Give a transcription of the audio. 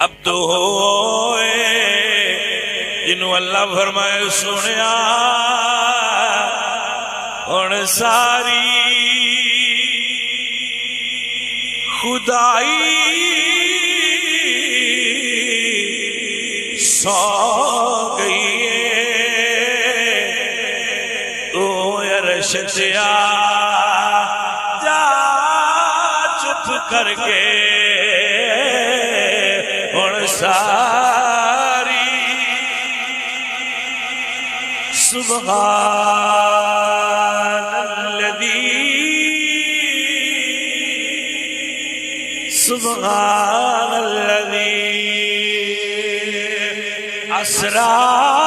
اب تو ہوئے جنہوں اللہ فرمائے سنیا ہن ساری خدائی سو گئی ہے تو عرش سے جا چپ کر کے ہن ساری سبحان سبحان الذی اسرا